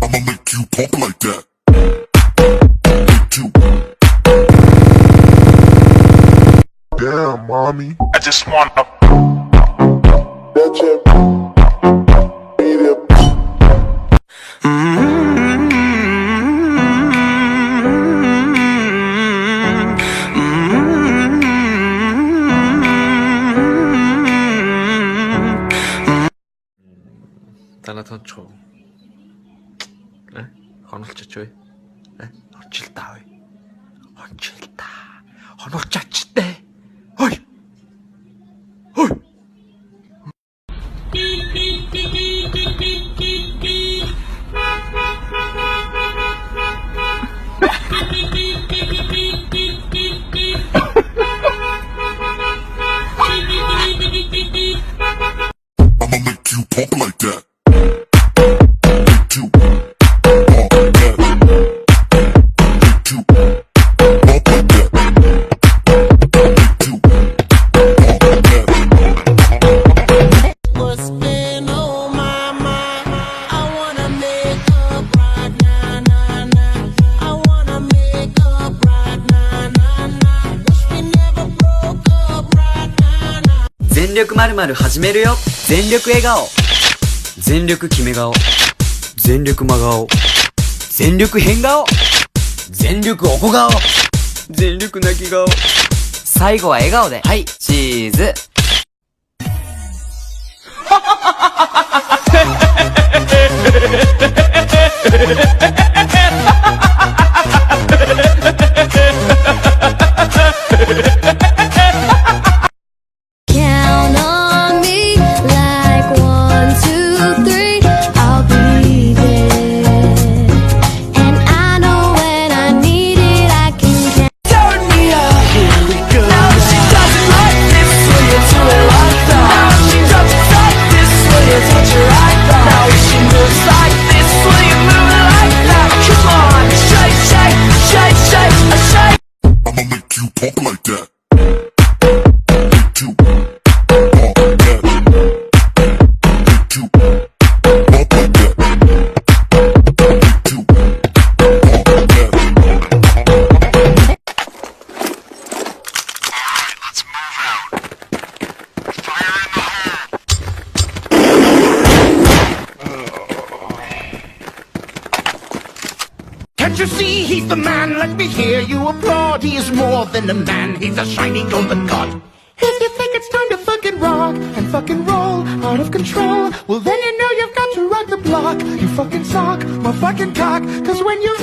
I'ma make you pump like that. Damn, mommy. I just wanna Танатон ч уу. Хонолчч вэ? Ончил та вэ? Ончил та. Хонолчаач дээ. Хой. Хой. I'ma make you pump like that.全力〇〇始めるよ。全力笑顔、全力決め顔、全力真顔、全力変顔、全力おこ顔、全力泣き顔、最後は笑顔で。はい、チーズ。Pump like that. let's move out. Fire in the hole. Can't you see he's the man? Let me hear you applaud. He is more than a man, he's a shiny golden god. If you think it's time to fucking rock and fucking roll out of control, well then you know you've got to rock the block. You fucking sock my fucking cock, cause when you